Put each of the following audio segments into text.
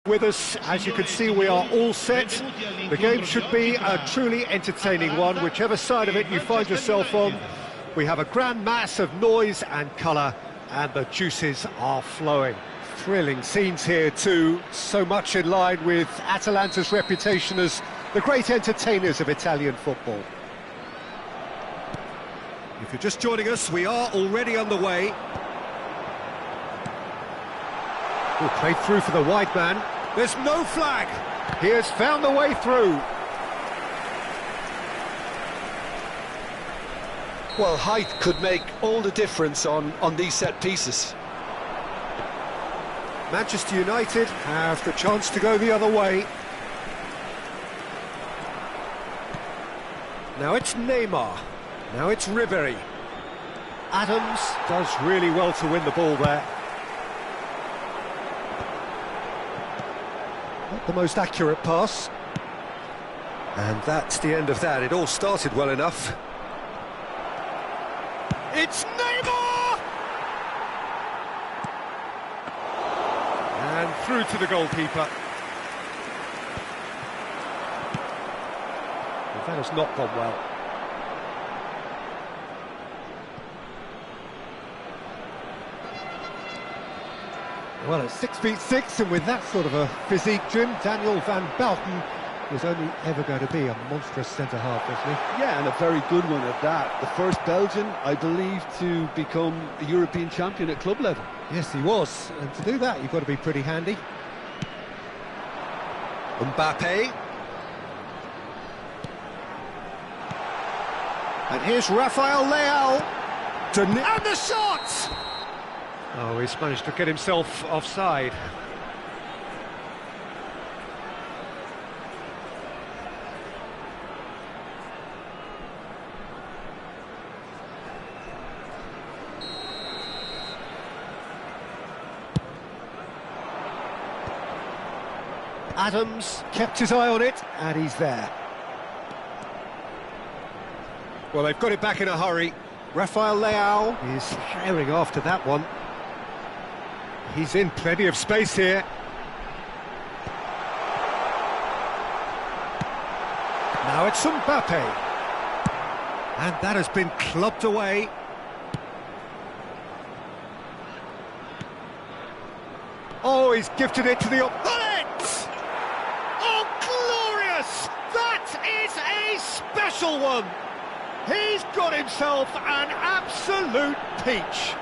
With us, as you can see, we are all set. The game should be a truly entertaining one, whichever side of it you find yourself on. We have a grand mass of noise and colour, and the juices are flowing. Thrilling scenes here too, so much in line with Atalanta's reputation as the great entertainers of Italian football. If you're just joining us, we are already underway. We'll play through for the wide man. There's no flag. He has found the way through. Well, height could make all the difference on these set pieces. Manchester United have the chance to go the other way. Now it's Neymar. Now it's Ribery. Adams does really well to win the ball there. Not the most accurate pass. And that's the end of that. It all started well enough. It's Neymar! And through to the goalkeeper. Well, that has not gone well. Well, at 6'6", and with that sort of a physique, Jim, Daniel van Belten was only ever going to be a monstrous centre-half, wasn't he? Yeah, and a very good one at that. The first Belgian, I believe, to become a European champion at club level. Yes, he was, and to do that, you've got to be pretty handy. Mbappe. And here's Rafael Leao. And the shot! Oh, he's managed to get himself offside. Adams kept his eye on it, and he's there. Well, they've got it back in a hurry. Rafael Leao is firing after that one. He's in plenty of space here. Now it's Mbappe. And that has been clubbed away. Oh, he's gifted it to the opponent! Oh, glorious! That is a special one! He's got himself an absolute peach.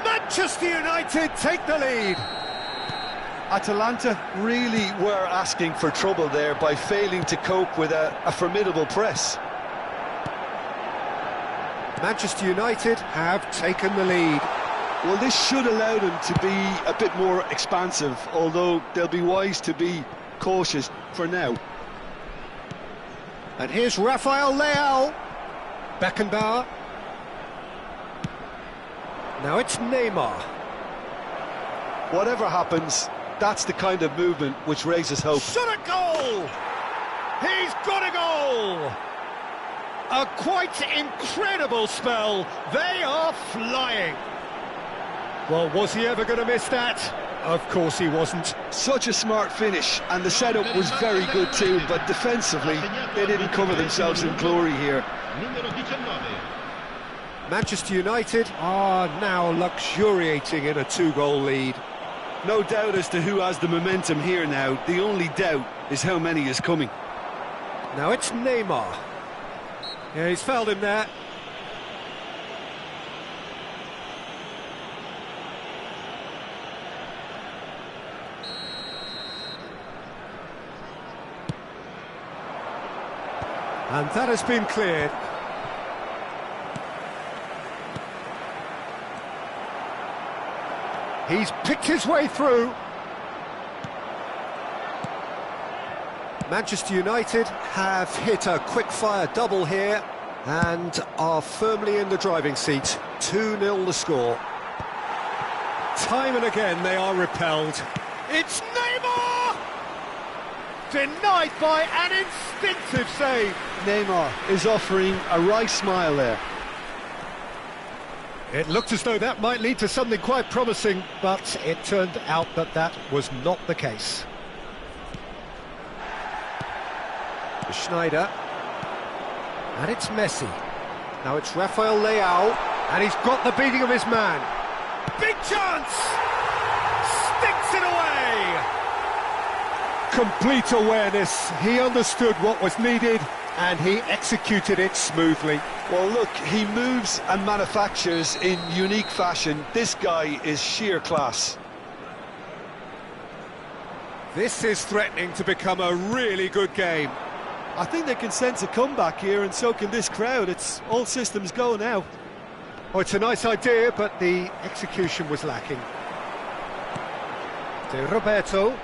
Manchester United take the lead. Atalanta really were asking for trouble there by failing to cope with a formidable press. Manchester United have taken the lead. Well, this should allow them to be a bit more expansive, although they'll be wise to be cautious for now. And here's Rafael Leao. Beckenbauer. Now it's Neymar. Whatever happens, that's the kind of movement which raises hope. Shot a goal! He's got a goal! A quite incredible spell. They are flying. Well, was he ever going to miss that? Of course he wasn't. Such a smart finish, and the setup was very good too, but defensively, they didn't cover themselves in glory here. Manchester United are now luxuriating in a two-goal lead. No doubt as to who has the momentum here now. The only doubt is how many is coming. Now it's Neymar. Yeah, he's fouled him there. And that has been cleared. He's picked his way through. Manchester United have hit a quick-fire double here and are firmly in the driving seat. 2-0 the score. Time and again they are repelled. It's Neymar! Denied by an instinctive save. Neymar is offering a wry smile there. It looked as though that might lead to something quite promising, but it turned out that that was not the case. Schneider. And it's Messi. Now it's Rafael Leao, and he's got the beating of his man. Big chance! Sticks it away! Complete awareness. He understood what was needed, and he executed it smoothly. Well, look, he moves and manufactures in unique fashion. This guy is sheer class. This is threatening to become a really good game. I think they can sense a comeback here, and so can this crowd. It's all systems go now. Oh, it's a nice idea, but the execution was lacking. De Roberto.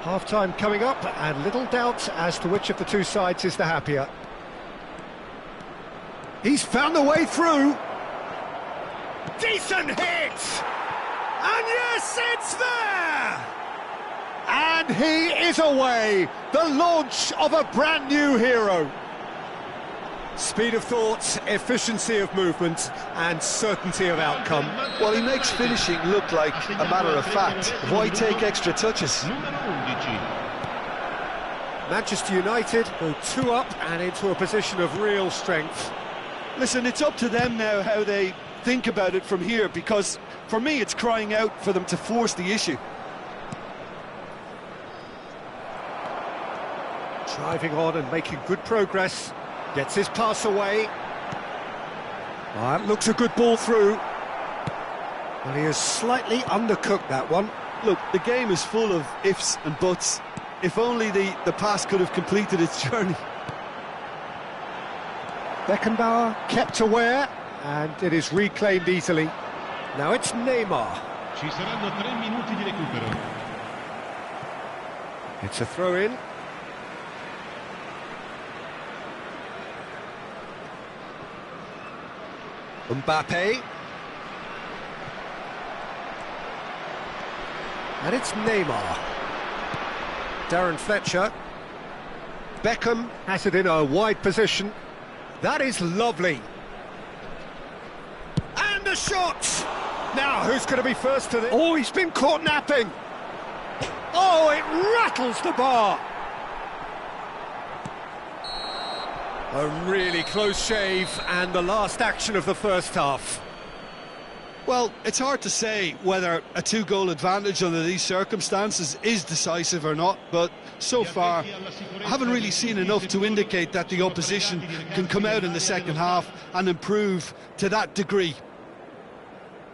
Half-time coming up, and little doubt as to which of the two sides is the happier. He's found the way through. Decent hit! And yes, it's there! And he is away! The launch of a brand new hero. Speed of thought, efficiency of movement, and certainty of outcome. Well, he makes finishing look like a matter of fact. Why take extra touches? Manchester United go 2 up and into a position of real strength. Listen, it's up to them now how they think about it from here, because for me it's crying out for them to force the issue. Driving on and making good progress. Gets his pass away. That looks a good ball through. Well, he has slightly undercooked that one. Look, the game is full of ifs and buts. If only the pass could have completed its journey. Beckenbauer kept aware, and it is reclaimed easily. Now it's Neymar. Ci saranno 3 minuti di recupero. It's a throw-in. Mbappe. And it's Neymar. Darren Fletcher. Beckham has it in a wide position. That is lovely. And a shot! Now, who's going to be first to this? Oh, he's been caught napping. Oh, it rattles the bar. A really close shave, and the last action of the first half. Well, it's hard to say whether a 2-goal advantage under these circumstances is decisive or not, but so far I haven't really seen enough to indicate that the opposition can come out in the second half and improve to that degree.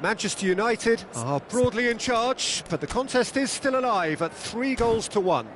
Manchester United are broadly in charge, but the contest is still alive at 3-1.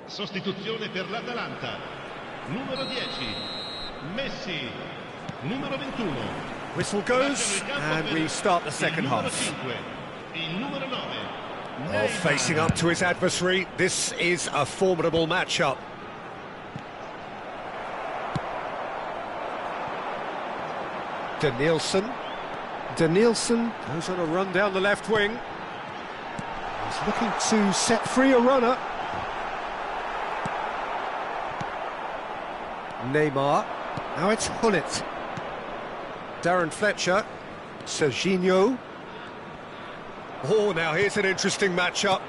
Sostituzione per l'Atalanta. Numero 10, Messi. Numero 21. Whistle goes, and we start the second half. Il numero 9. Well, facing up to his adversary, this is a formidable matchup. Danielson. Danielson goes on a run down the left wing. He's looking to set free a runner. Neymar. Now it's Hullet. Darren Fletcher. Serginho. Oh, now here's an interesting matchup.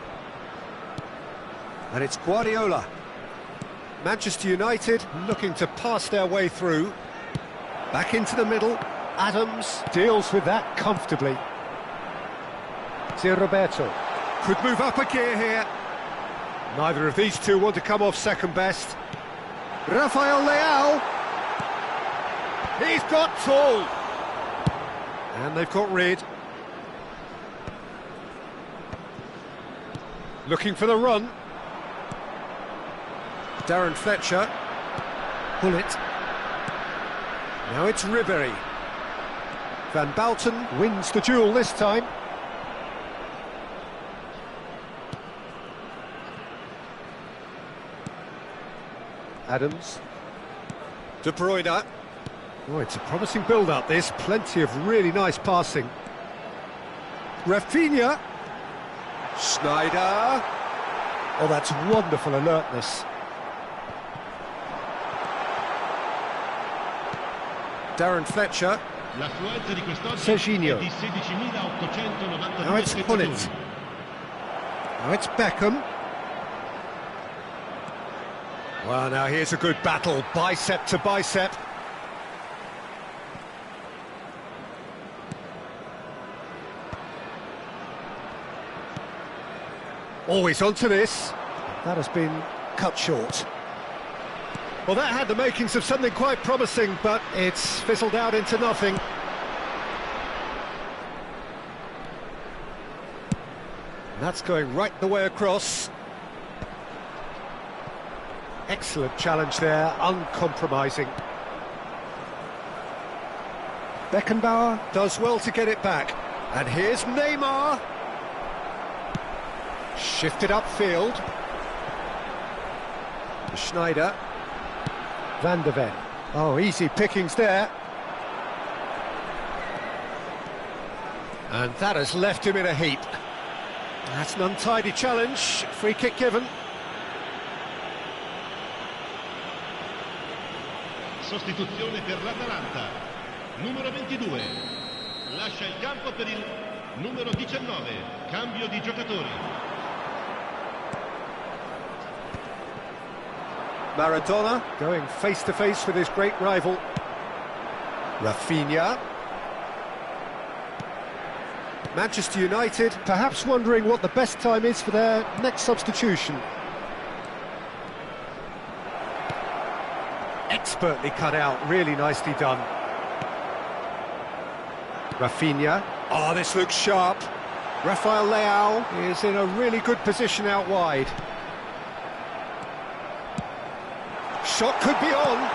And it's Guardiola. Manchester United looking to pass their way through. Back into the middle. Adams deals with that comfortably. Roberto could move up a gear here. Neither of these two want to come off second best. Rafael Leao. He's got tall. And they've got rid. Looking for the run. Darren Fletcher. Pull it. Now it's Ribery. Van Bouten wins the duel this time. Adams. De Bruyne. Oh, it's a promising build-up, this. Plenty of really nice passing. Rafinha. Schneider. Oh, that's wonderful alertness. Darren Fletcher. Serginho. Now it's Hullet. Now it's Beckham. Well, now here's a good battle, bicep to bicep. Always onto this. That has been cut short. Well, that had the makings of something quite promising, but it's fizzled out into nothing. And that's going right the way across. Excellent challenge there, uncompromising. Beckenbauer does well to get it back. And here's Neymar. Shifted upfield. Schneider. Van de Ven. Oh, easy pickings there. And that has left him in a heap. That's an untidy challenge. Free kick given. Sostituzione per l'Atalanta. Numero 22. Lascia il campo per il numero 19. Cambio di giocatori. Maradona going face-to-face with his great rival. Rafinha. Manchester United perhaps wondering what the best time is for their next substitution. Expertly cut out, really nicely done. Rafinha. Oh, this looks sharp. Rafael Leao is in a really good position out wide. Shot could be on.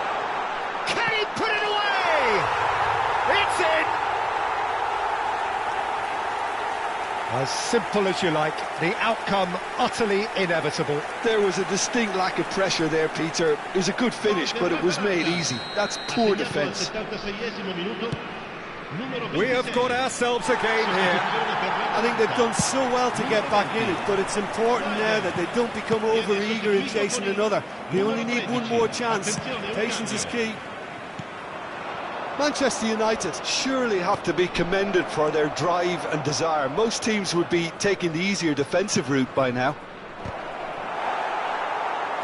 Can he put it away? It's in! As simple as you like, the outcome utterly inevitable. There was a distinct lack of pressure there, Peter. It was a good finish, but it was made easy. That's poor defence. We have got ourselves a game here. I think they've done so well to get back in it, but it's important now that they don't become over-eager in chasing another. They only need one more chance. Patience is key. Manchester United surely have to be commended for their drive and desire. Most teams would be taking the easier defensive route by now.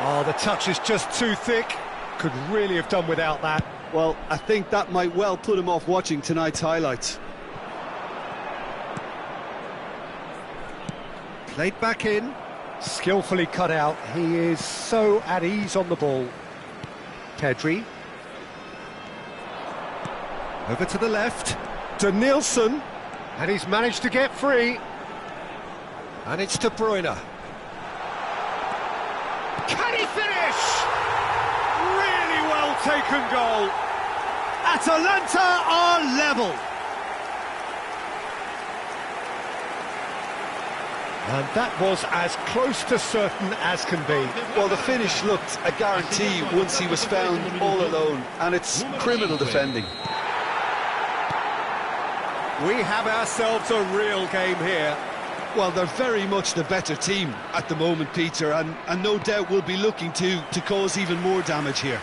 Oh, the touch is just too thick. Could really have done without that. Well, I think that might well put him off watching tonight's highlights. Played back in, skillfully cut out. He is so at ease on the ball. Pedri. Over to the left, to Nielsen. And he's managed to get free. And it's De Bruyne. Can he finish? Really well taken goal. Atalanta are level. And that was as close to certain as can be. Well, the finish looked a guarantee once he was found all alone, and it's criminal defending. We have ourselves a real game here. Well, they're very much the better team at the moment, Peter, and no doubt will be looking to cause even more damage here.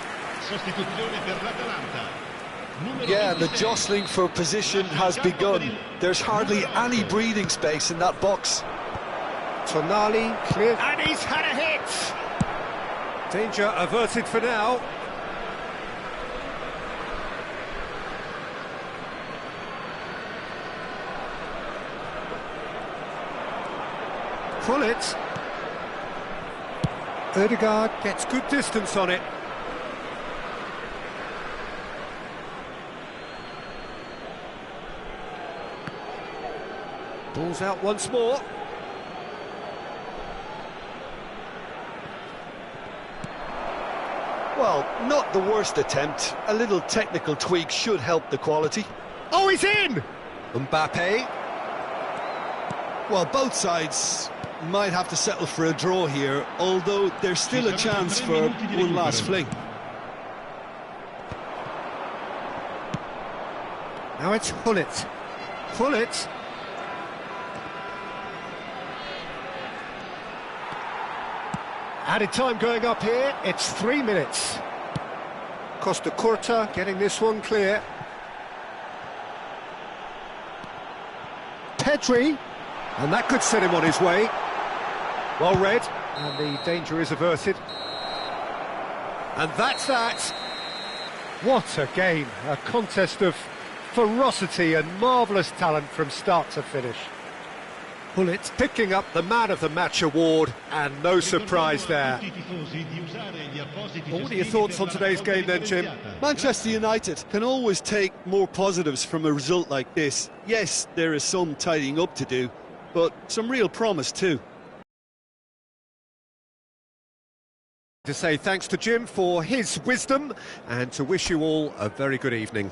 Yeah, the jostling for position has begun. There's hardly any breathing space in that box. Tonali clear, and he's had a hit. Danger averted for now. Hullet. Ødegaard gets good distance on it. Ball's out once more. Well, not the worst attempt. A little technical tweak should help the quality. Oh, he's in! Mbappe. Well, both sides might have to settle for a draw here, although there's still a chance for one last fling. Now it's Hullet. Hullet. Added time going up here, it's 3 minutes. Costa Curta getting this one clear. Pedri, and that could set him on his way. Well read, and the danger is averted. And that's that. What a game, a contest of ferocity and marvellous talent from start to finish. Hullet picking up the Man of the Match award, and no surprise there. Well, what are your thoughts on today's game then, Jim? Manchester United can always take more positives from a result like this. Yes, there is some tidying up to do, but some real promise too. To say thanks to Jim for his wisdom, and to wish you all a very good evening.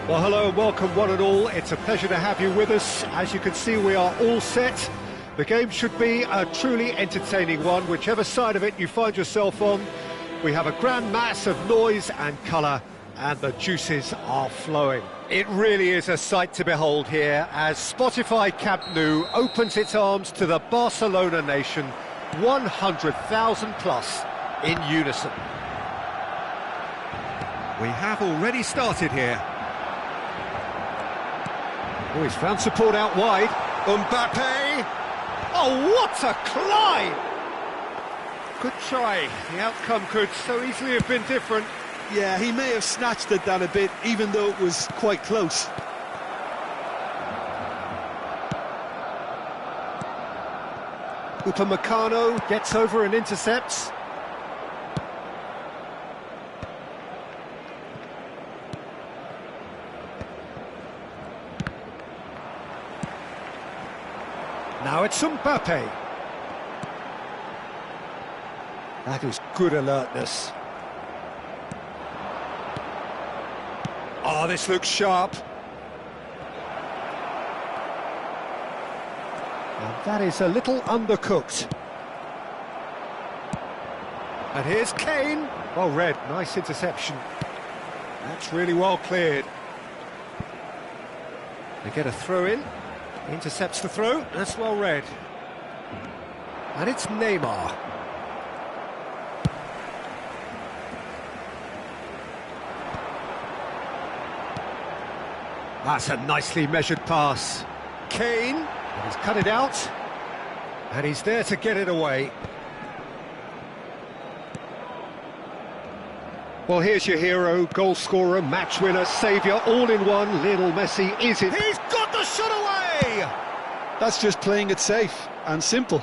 Well, hello and welcome one and all. It's a pleasure to have you with us. As you can see, we are all set. The game should be a truly entertaining one, whichever side of it you find yourself on. We have a grand mass of noise and colour, and the juices are flowing. It really is a sight to behold here as Spotify Camp Nou opens its arms to the Barcelona nation, 100,000 plus in unison. We have already started here. Oh, he's found support out wide. Mbappe! Oh, what a climb! Good try. The outcome could so easily have been different. Yeah, he may have snatched at that a bit, even though it was quite close. Upamecano gets over and intercepts. Now it's Mbappe. That is good alertness. Oh, this looks sharp. And that is a little undercooked. And here's Kane. Well read, nice interception. That's really well cleared. They get a throw in. Intercepts the throw, that's well read. And it's Neymar. That's a nicely measured pass. Kane, and he's cut it out. And he's there to get it away. Well, here's your hero, goal scorer, match winner, saviour, all in one. Lionel Messi is it. He's got the shot away! That's just playing it safe and simple.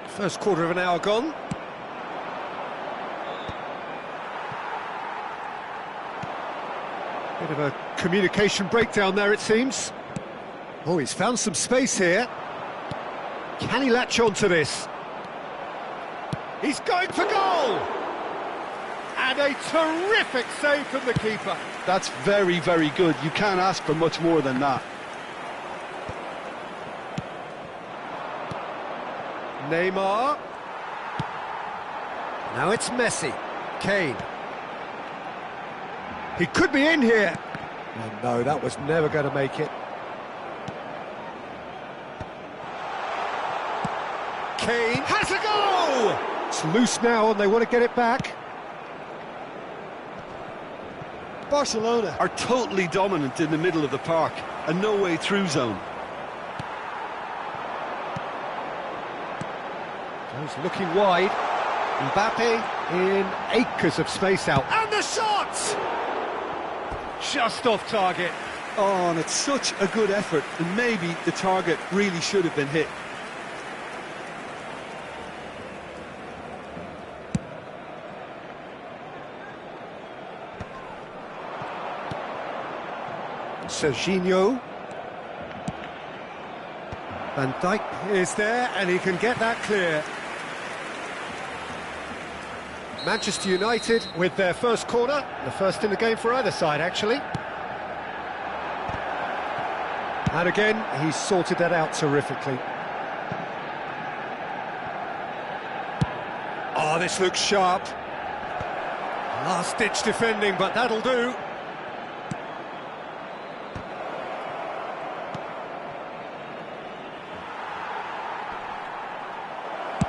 First quarter of an hour gone. Bit of a communication breakdown there, it seems. Oh, he's found some space here. Can he latch on to this? He's going for goal! And a terrific save from the keeper. That's very, very good. You can't ask for much more than that. Neymar. Now it's Messi. Kane. He could be in here. Oh no, that was never going to make it. Kane has a go! It's loose now and they want to get it back. Barcelona are totally dominant in the middle of the park, a no-way through zone. He's looking wide. Mbappe in acres of space out. And the shot! Just off target. Oh, and it's such a good effort, and maybe the target really should have been hit. Serginho. Van Dijk is there, and he can get that clear. Manchester United with their first corner, the first in the game for either side, actually. And again, he's sorted that out terrifically. Oh, this looks sharp. Last-ditch defending, but that'll do.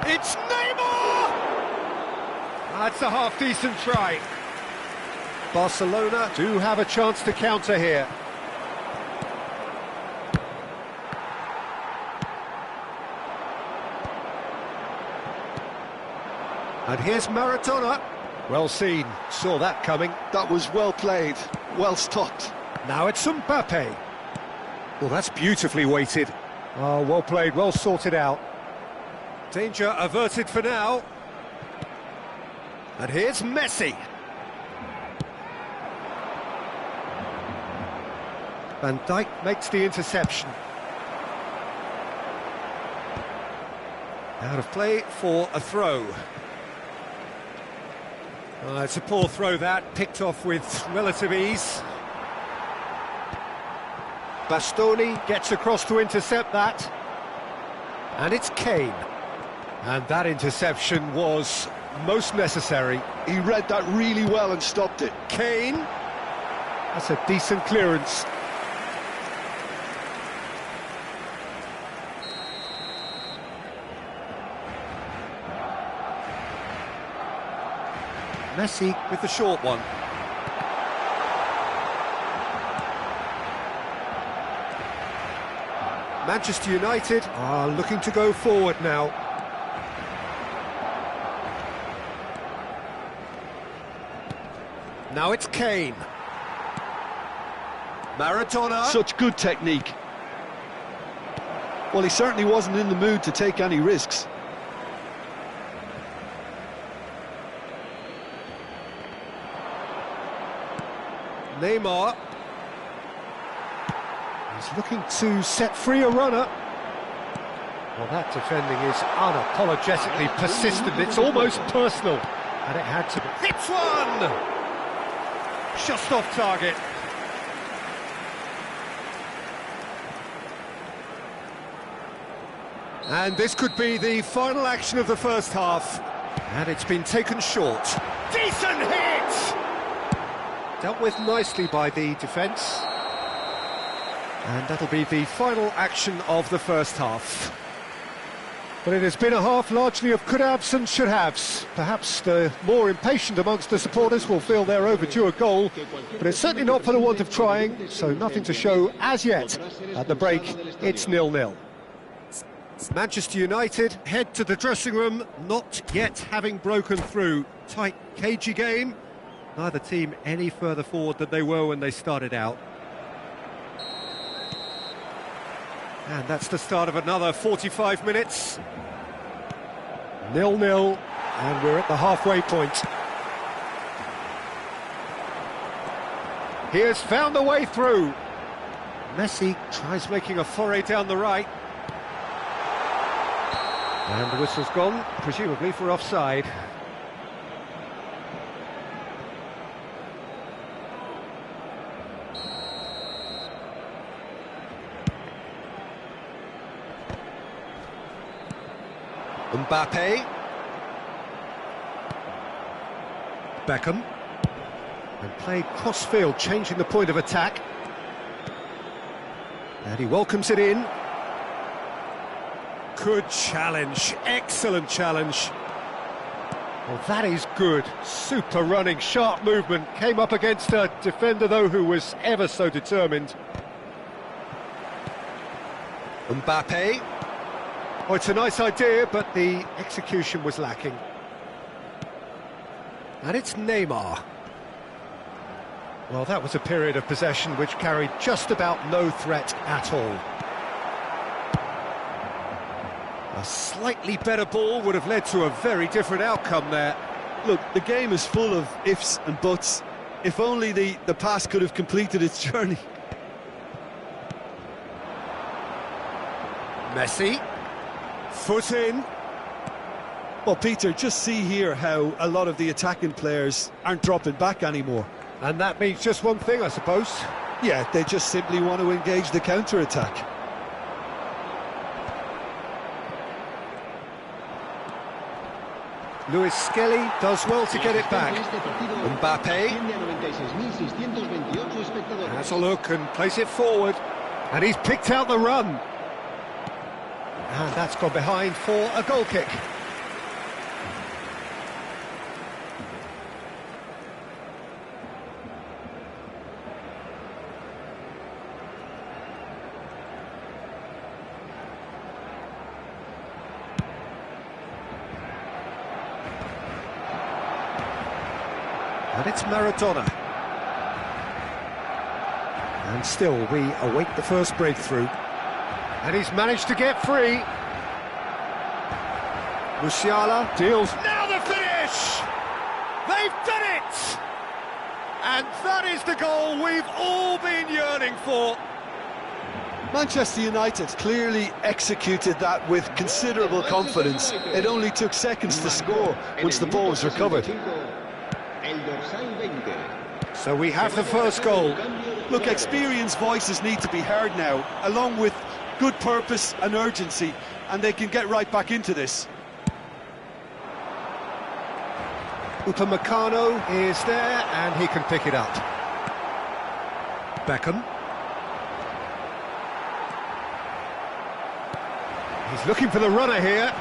It's Neymar! That's a half-decent try. Barcelona do have a chance to counter here. And here's Maradona. Well seen, saw that coming. That was well played, well stopped. Now it's Mbappe. Well, that's beautifully weighted. Oh, well played, well sorted out. Danger averted for now. And here's Messi. Van Dijk makes the interception. Out of play for a throw. It's a poor throw that, picked off with relative ease. Bastoni gets across to intercept that. And it's Kane. And that interception was most necessary. He read that really well and stopped it. Kane. That's a decent clearance. Messi with the short one. Manchester United are looking to go forward now. Now it's Kane. Maradona. Such good technique. Well, he certainly wasn't in the mood to take any risks. Neymar. He's looking to set free a runner. Well, that defending is unapologetically persistent. It's almost personal. And it had to be. Hits one! Just off target. And this could be the final action of the first half. And it's been taken short. Decent hit! Dealt with nicely by the defence. And that'll be the final action of the first half. But it has been a half largely of could-haves and should-haves. Perhaps the more impatient amongst the supporters will feel they're overdue a goal, but it's certainly not for the want of trying, so nothing to show as yet. At the break, it's 0-0. Manchester United head to the dressing room, not yet having broken through. Tight, cagey game. Neither team any further forward than they were when they started out. And that's the start of another 45 minutes. 0-0, and we're at the halfway point. He has found a way through. Messi tries making a foray down the right. And the whistle's gone, presumably for offside. Mbappe. Beckham. And played cross-field, changing the point of attack. And he welcomes it in. Good challenge, excellent challenge. Well, that is good. Super running, sharp movement. Came up against a defender, though, who was ever so determined. Mbappe. Oh, it's a nice idea, but the execution was lacking. And it's Neymar. Well, that was a period of possession which carried just about no threat at all. A slightly better ball would have led to a very different outcome there. Look, the game is full of ifs and buts. If only the pass could have completed its journey. Messi. Foot in. Well, Peter, just see here how a lot of the attacking players aren't dropping back anymore. And that means just one thing, I suppose. Yeah, they just simply want to engage the counter-attack. Luis Skelly does well to get it back. Mbappe has a look and plays it forward. And he's picked out the run. And that's gone behind for a goal kick. And it's Maradona. And still we await the first breakthrough. And he's managed to get free. Musiala deals. Now the finish! They've done it! And that is the goal we've all been yearning for. Manchester United clearly executed that with considerable confidence. It only took seconds to score once the ball was recovered. So we have the first goal. Look, experienced voices need to be heard now, along with good purpose and urgency, and they can get right back into this. Upamecano is there, and he can pick it up. Beckham. He's looking for the runner here.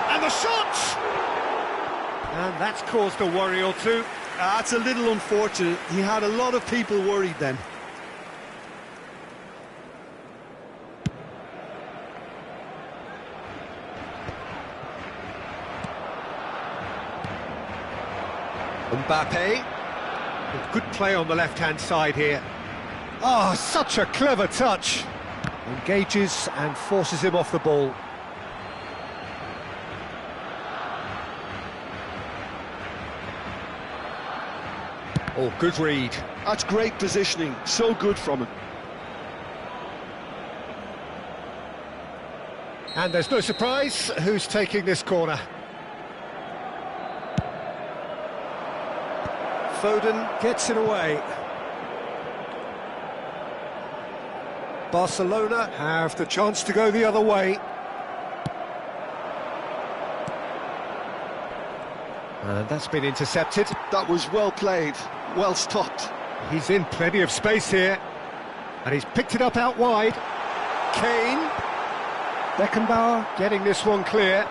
And the shot! And that's caused a worry or two. That's a little unfortunate. He had a lot of people worried then. Mbappe. Good play on the left-hand side here. Oh, such a clever touch. Engages and forces him off the ball. Oh, good read. That's great positioning, so good from him. And there's no surprise who's taking this corner. Foden gets it away. Barcelona have the chance to go the other way. And that's been intercepted. That was well played, well stopped. He's in plenty of space here. And he's picked it up out wide. Kane. Beckenbauer getting this one clear.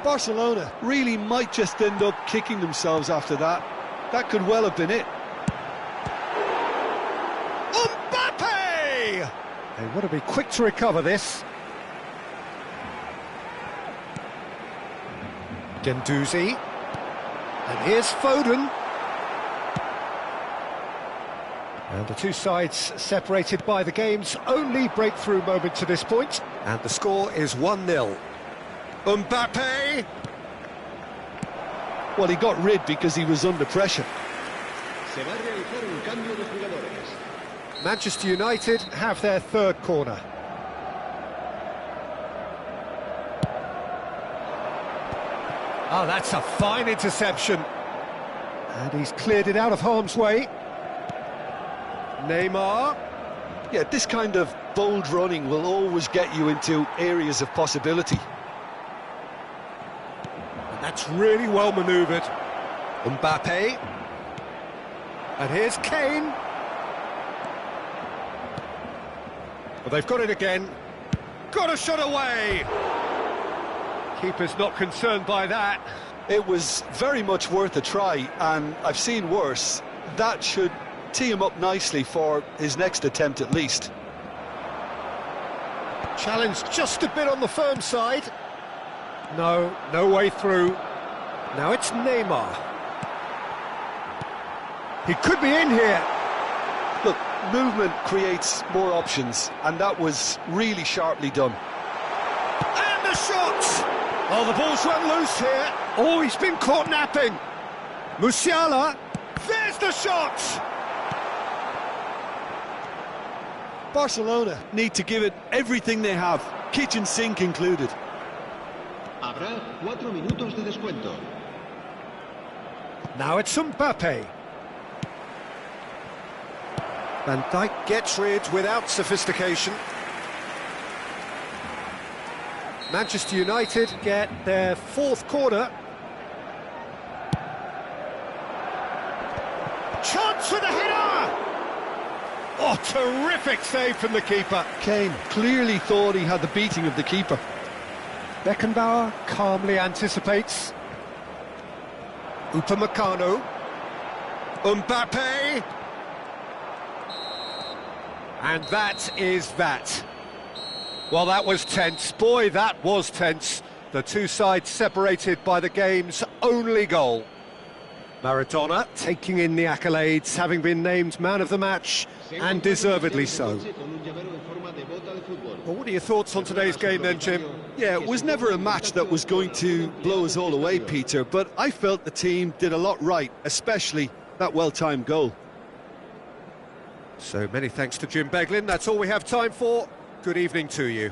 Barcelona really might just end up kicking themselves after that. That could well have been it. Mbappe! They want to be quick to recover this. Guendouzi. And here's Foden. And the two sides separated by the game's only breakthrough moment to this point. And the score is 1-0. Mbappe! Well, he got rid because he was under pressure. Manchester United have their third corner. Oh, that's a fine interception. And he's cleared it out of harm's way. Neymar. Yeah, this kind of bold running will always get you into areas of possibility. And that's really well manoeuvred. Mbappe. And here's Kane. Well, they've got it again. Got a shot away! Keeper's not concerned by that. It was very much worth a try, and I've seen worse. That should tee him up nicely for his next attempt at least. Challenge just a bit on the firm side. No way through. Now it's Neymar. He could be in here. Look, movement creates more options, and that was really sharply done. And the shot! Oh, the ball's run loose here. Oh, he's been caught napping. Musiala. There's the shot! Barcelona need to give it everything they have, kitchen sink included. Habrá 4 minutos de descuento. Now it's Mbappe. Van Dijk gets rid without sophistication. Manchester United get their fourth corner. Chance for the header! Oh, terrific save from the keeper. Kane clearly thought he had the beating of the keeper. Beckenbauer calmly anticipates. Upamecano. Mbappe. And that is that. Well, that was tense. Boy, that was tense. The two sides separated by the game's only goal. Maradona taking in the accolades, having been named man of the match, and deservedly so. Well, what are your thoughts on today's game then, Jim? Yeah, it was never a match that was going to blow us all away, Peter, but I felt the team did a lot right, especially that well-timed goal. So many thanks to Jim Beglin. That's all we have time for. Good evening to you.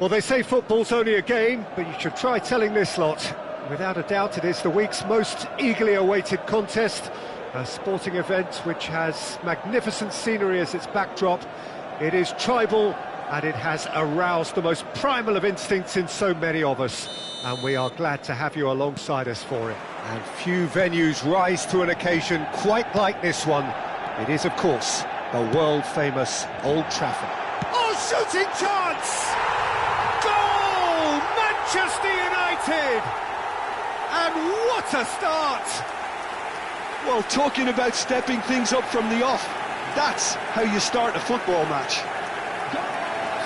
Well, they say football's only a game, but you should try telling this lot. Without a doubt, it is the week's most eagerly awaited contest, a sporting event which has magnificent scenery as its backdrop. It is tribal, and it has aroused the most primal of instincts in so many of us, and we are glad to have you alongside us for it. And few venues rise to an occasion quite like this one. It is, of course, the world-famous Old Trafford. Oh, shooting chance! Goal! Manchester United! And what a start! Well, talking about stepping things up from the off, that's how you start a football match.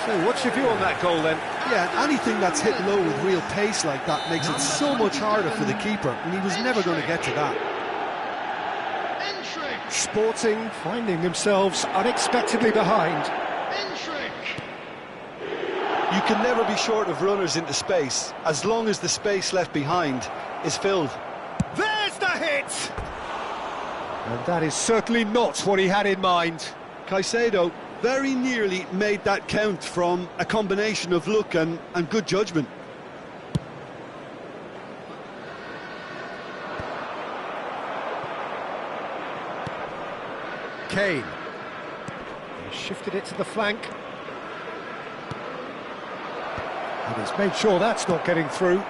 So what's your view on that goal then? Yeah, anything that's hit low with real pace like that makes it so much harder for the keeper, and he was never going to get to that. Sporting finding themselves unexpectedly behind. You can never be short of runners into space, as long as the space left behind is filled. There's the hit! And that is certainly not what he had in mind. Caicedo very nearly made that count from a combination of luck and good judgment. Kane. He shifted it to the flank. And he's made sure that's not getting through.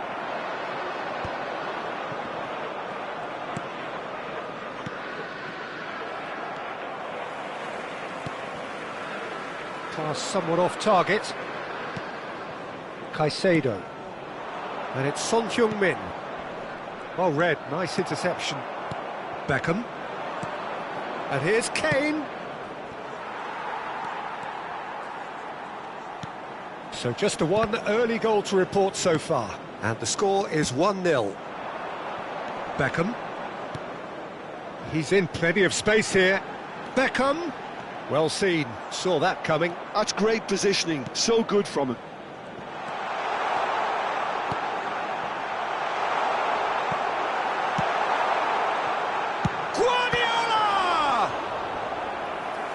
Pass somewhat off target. Caicedo. And it's Son Heung-min. Well read, nice interception. Beckham. And here's Kane. So just the one early goal to report so far. And the score is 1-0. Beckham. He's in plenty of space here. Beckham. Well seen, saw that coming. That's great positioning, so good from him. Guardiola!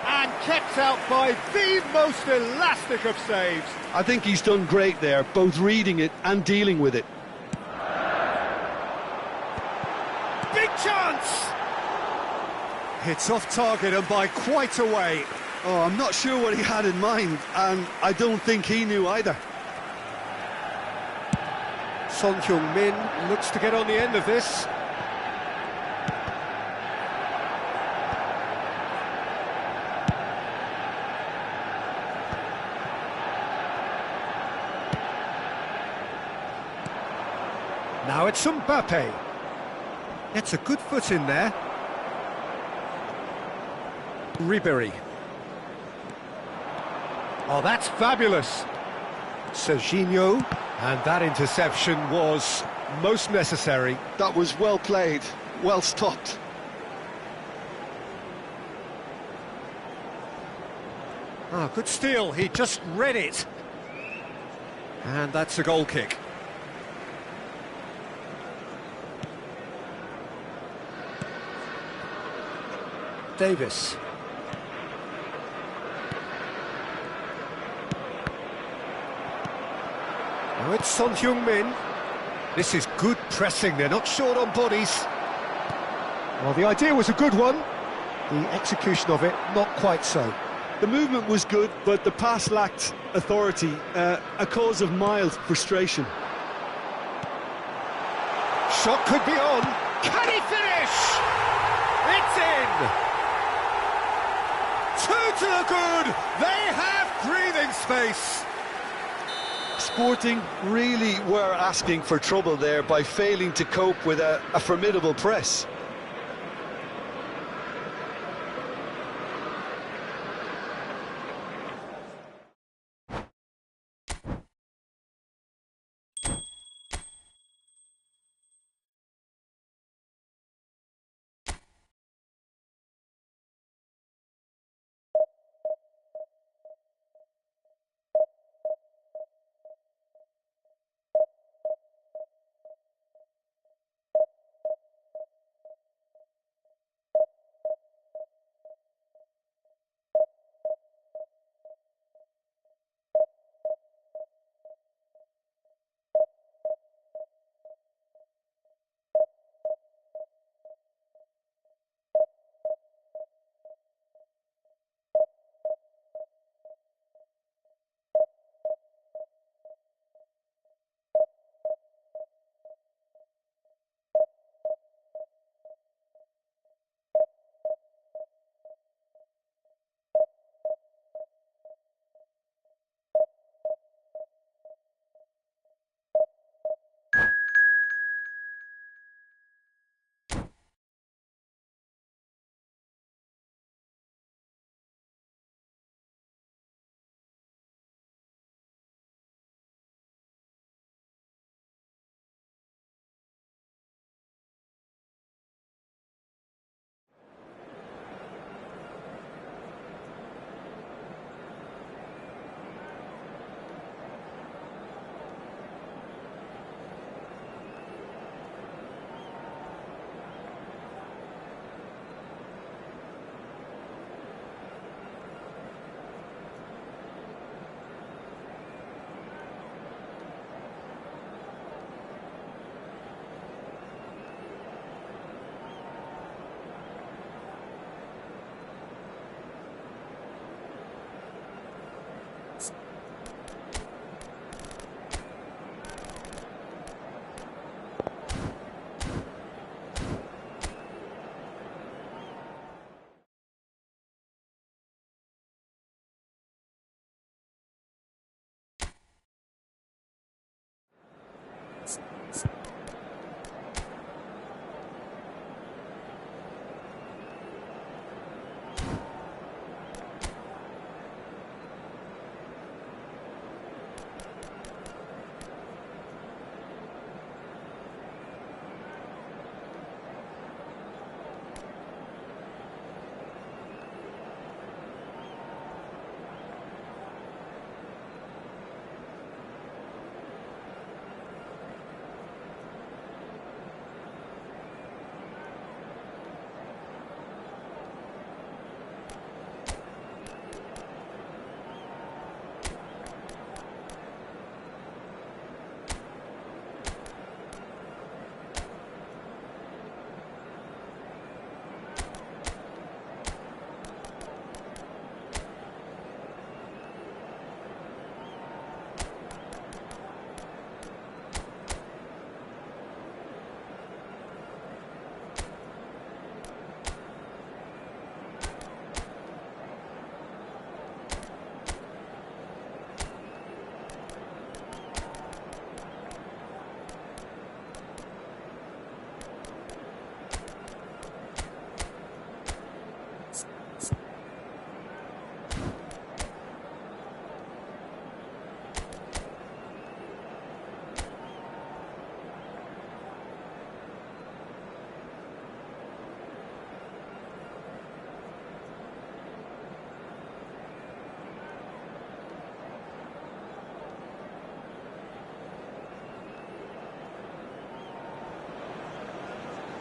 And kept out by the most elastic of saves. I think he's done great there, both reading it and dealing with it. Big chance! Hits off target and by quite a way. Oh, I'm not sure what he had in mind, and I don't think he knew either. Son Heung-min looks to get on the end of this. Now it's Mbappe. Gets a good foot in there. Ribéry. Oh, that's fabulous. Serginho, and that interception was most necessary. That was well played, well stopped. Ah, good steal, he just read it. And that's a goal kick. Davis. Now it's Son Heung-min. This is good pressing, they're not short on bodies. Well, the idea was a good one. The execution of it, not quite so. The movement was good, but the pass lacked authority, a cause of mild frustration. Shot could be on. Can he finish? It's in! Two to the good! They have breathing space! Sporting really were asking for trouble there by failing to cope with a formidable press.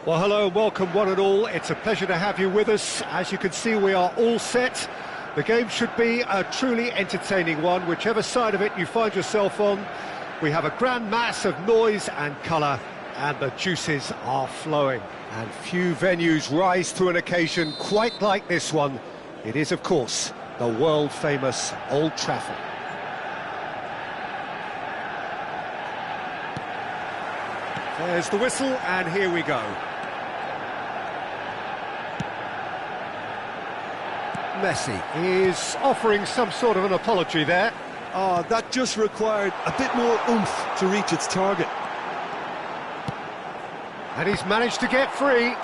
Well, hello, welcome one and all. It's a pleasure to have you with us. As you can see, we are all set. The game should be a truly entertaining one, whichever side of it you find yourself on. We have a grand mass of noise and colour, and the juices are flowing. And few venues rise to an occasion quite like this one. It is, of course, the world-famous Old Trafford. There's the whistle, and here we go. Messi is offering some sort of an apology there. Oh, that just required a bit more oomph to reach its target. And he's managed to get free.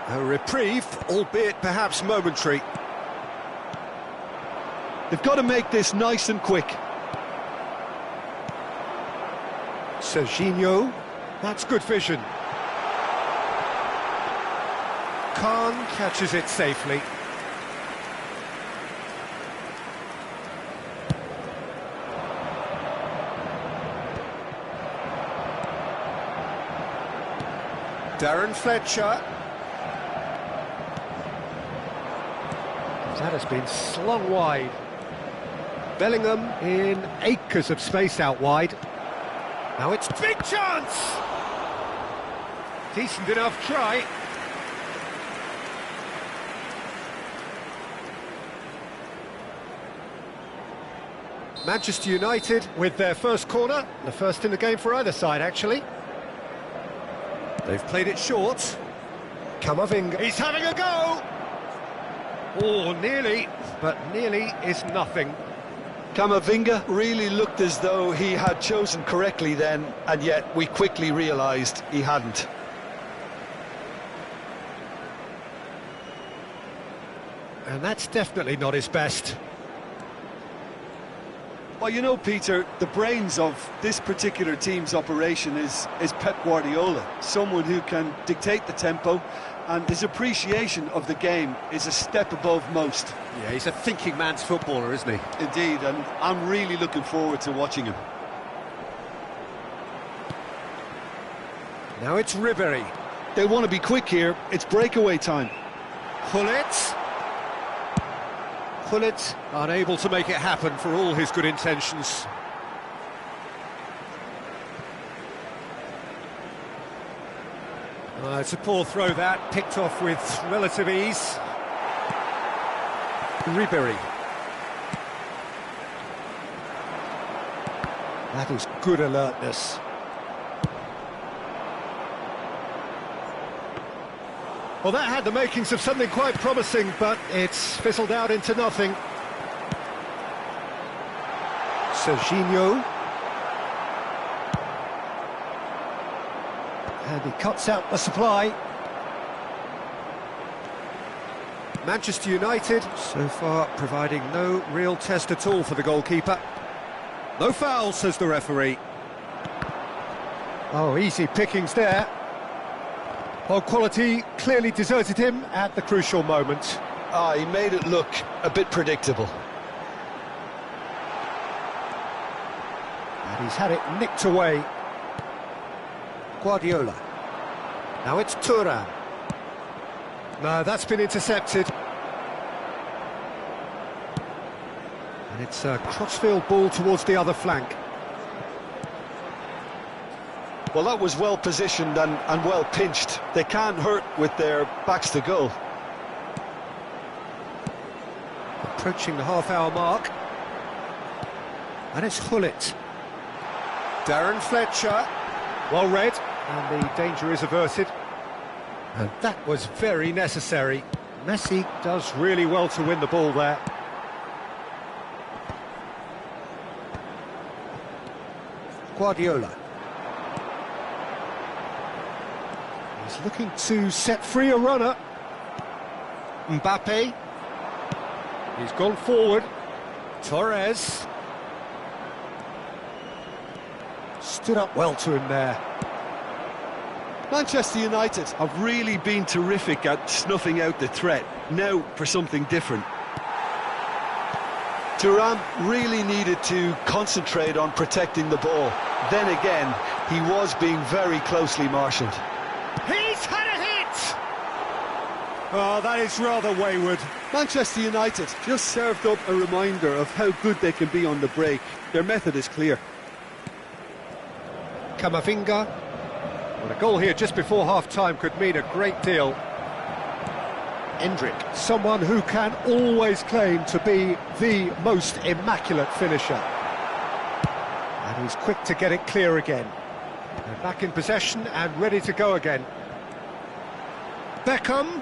A reprieve, albeit perhaps momentary. They've got to make this nice and quick. Serginho, that's good vision. Khan catches it safely. Darren Fletcher. That has been slung wide. Bellingham in acres of space out wide. Now it's big chance! Decent enough try. Manchester United with their first corner, the first in the game for either side actually. They've played it short. Camavinga. He's having a go! Oh, nearly, but nearly is nothing. Camavinga really looked as though he had chosen correctly then, and yet we quickly realised he hadn't. And that's definitely not his best. Well, you know, Peter, the brains of this particular team's operation is Pep Guardiola, someone who can dictate the tempo, and his appreciation of the game is a step above most. Yeah, he's a thinking man's footballer, isn't he? Indeed, and I'm really looking forward to watching him. Now it's Ribery. They want to be quick here, it's breakaway time. Gullit. Gullit unable to make it happen for all his good intentions. It's a poor throw that, picked off with relative ease. Ribery. That is good alertness. Well, that had the makings of something quite promising, but it's fizzled out into nothing. Serginho. And he cuts out the supply. Manchester United, so far, providing no real test at all for the goalkeeper. No foul, says the referee. Oh, easy pickings there. Well, quality clearly deserted him at the crucial moment. He made it look a bit predictable. And he's had it nicked away. Guardiola. Now it's Thuram. No, that's been intercepted. And it's a crossfield ball towards the other flank. Well, that was well positioned and well pinched. They can't hurt with their backs to goal. Approaching the half-hour mark. And it's Hullet. Darren Fletcher. Well read, and the danger is averted. And that was very necessary. Messi does really well to win the ball there. Guardiola. He's looking to set free a runner. Mbappe. He's gone forward. Torres. Stood up well to him there. Manchester United have really been terrific at snuffing out the threat. Now for something different. Thuram really needed to concentrate on protecting the ball. Then again, he was being very closely marshalled. He's had a hit! Oh, that is rather wayward. Manchester United just served up a reminder of how good they can be on the break. Their method is clear. Camavinga. Well, a goal here just before half-time could mean a great deal. Endrick, someone who can always claim to be the most immaculate finisher. And he's quick to get it clear again. They're back in possession and ready to go again. Beckham.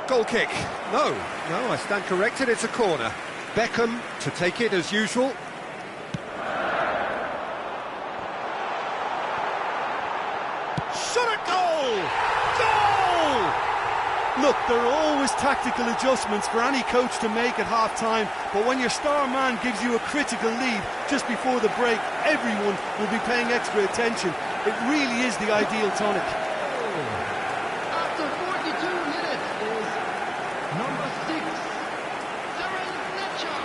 Goal kick. No, I stand corrected, it's a corner. Beckham to take it as usual. Shot at goal! Goal! Look, there are always tactical adjustments for any coach to make at half-time, but when your star man gives you a critical lead just before the break, everyone will be paying extra attention. It really is the ideal tonic. After 42 minutes is number 6, Darren Fletcher.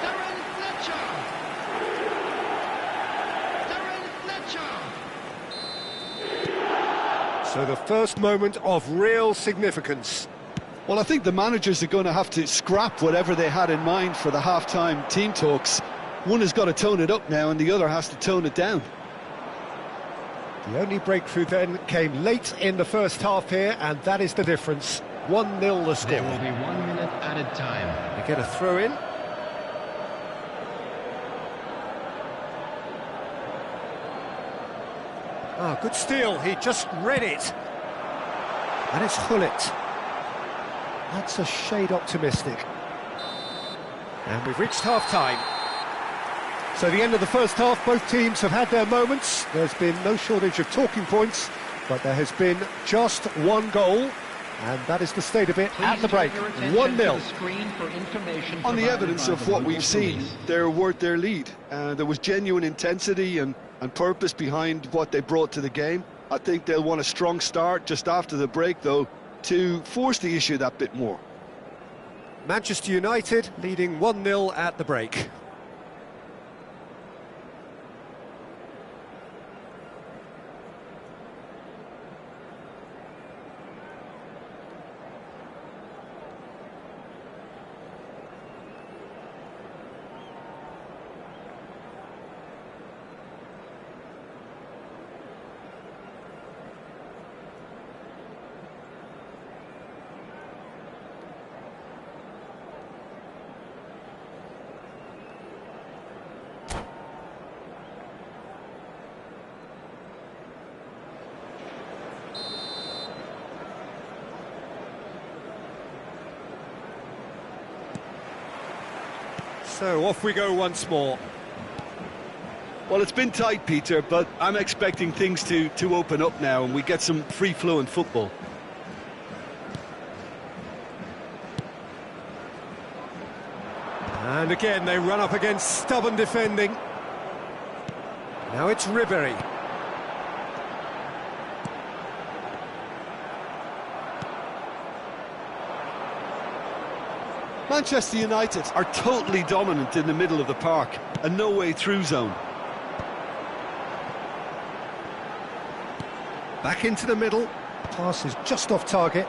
Darren Fletcher. Darren Fletcher. So the first moment of real significance. Well, I think the managers are going to have to scrap whatever they had in mind for the half-time team talks. One has got to tone it up now and the other has to tone it down. The only breakthrough then came late in the first half here, and that is the difference. 1-0 the score. There will be 1 minute added time. They get a throw in. Good steal, he just read it. And it's Hullet. That's a shade optimistic. And we've reached half-time. So the end of the first half, both teams have had their moments. There's been no shortage of talking points, but there has been just one goal, and that is the state of it at the break. 1-0. On the evidence of what we've seen, they're worth their lead. There was genuine intensity and purpose behind what they brought to the game. I think they'll want a strong start just after the break, though, to force the issue that bit more. Manchester United leading 1-0 at the break. So off we go once more. Well, it's been tight, Peter, but I'm expecting things to open up now and we get some free-flowing football. And again, they run up against stubborn defending. Now it's Ribery. Manchester United are totally dominant in the middle of the park, a no-way through zone. Back into the middle. Pass is just off target.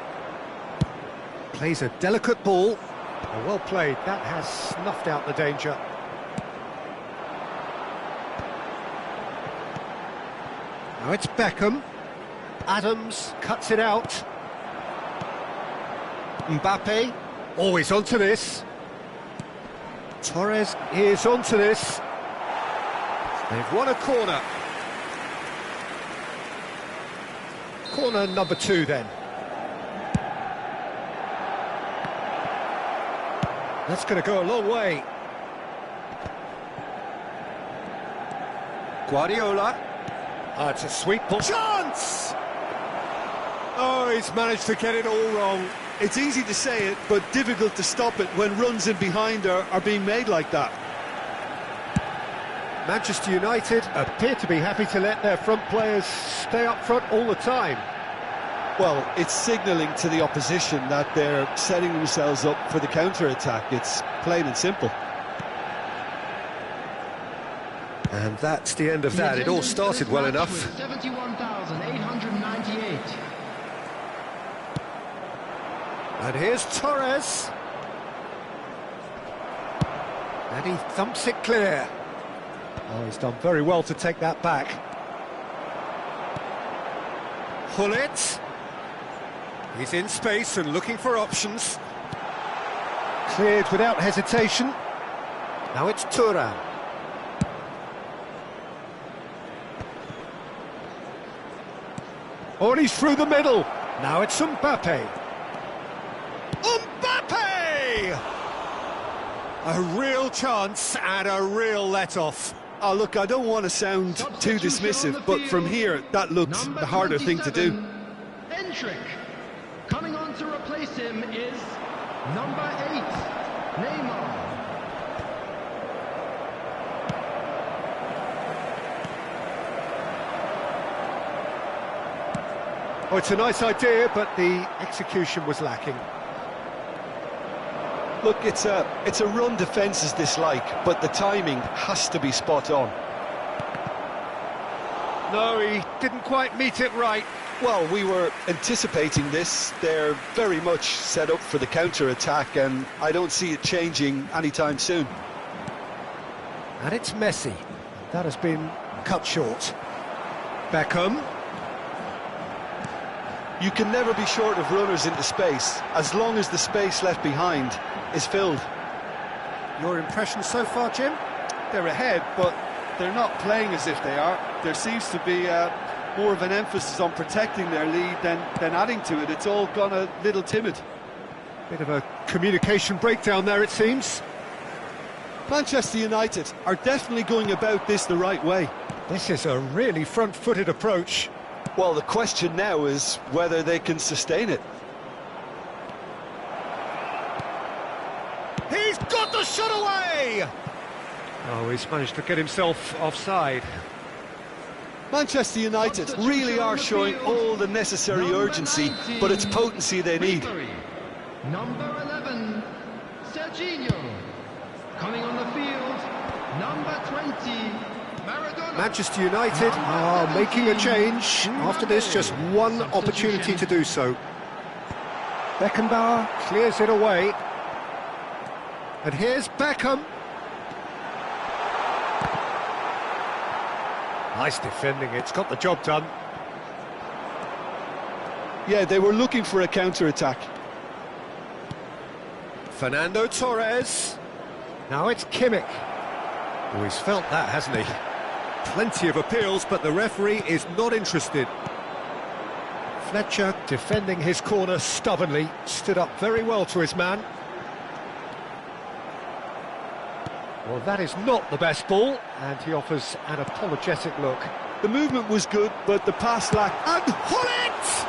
Plays a delicate ball. Oh, well played. That has snuffed out the danger. Now it's Beckham. Adams cuts it out. Mbappe. Oh, he's onto this. Torres is onto this. They've won a corner. Corner number 2 then. That's going to go a long way. Guardiola. It's a sweet ball. Chance! Oh, he's managed to get it all wrong. It's easy to say it, but difficult to stop it when runs in behind are being made like that. Manchester United appear to be happy to let their front players stay up front all the time. Well, it's signalling to the opposition that they're setting themselves up for the counter-attack. It's plain and simple. And that's the end of that. It all started well enough. 71,898. And here's Torres. And he thumps it clear. Oh, he's done very well to take that back. Hullet. He's in space and looking for options. Cleared without hesitation. Now it's Thuram. Oh, and he's through the middle. Now it's Mbappe. Mbappe! A real chance and a real let-off. Oh, look, I don't want to sound too dismissive, but from here, that looks the harder thing to do. Endrick. Coming on to replace him is number 8, Neymar. Oh, it's a nice idea, but the execution was lacking. Look, it's a run defence's dislike, but the timing has to be spot on. No, he didn't quite meet it right. Well, we were anticipating this. They're very much set up for the counter-attack, and I don't see it changing anytime soon. And it's Messi. That has been cut short. Beckham. You can never be short of runners into space, as long as the space left behind is filled. Your impression so far, Jim? They're ahead, but they're not playing as if they are. There seems to be more of an emphasis on protecting their lead than adding to it. It's all gone a little timid. Bit of a communication breakdown there, it seems. Manchester United are definitely going about this the right way. This is a really front-footed approach. Well, the question now is whether they can sustain it. He's got the shot away! Oh, he's managed to get himself offside. Manchester United Really are showing all the necessary urgency, but it's potency they need. Number 11, Serginho. Coming on the field, number 20, Maradona. Manchester United are making a change. After this, just one opportunity to do so. Beckenbauer clears it away. And here's Beckham. Nice defending, it's got the job done. Yeah, they were looking for a counter-attack. Fernando Torres. Now it's Kimmich. Oh, he's felt that, hasn't he? Plenty of appeals, but the referee is not interested. Fletcher defending his corner stubbornly, stood up very well to his man. Well, that is not the best ball, and he offers an apologetic look. The movement was good, but the pass lacked. And Hullet!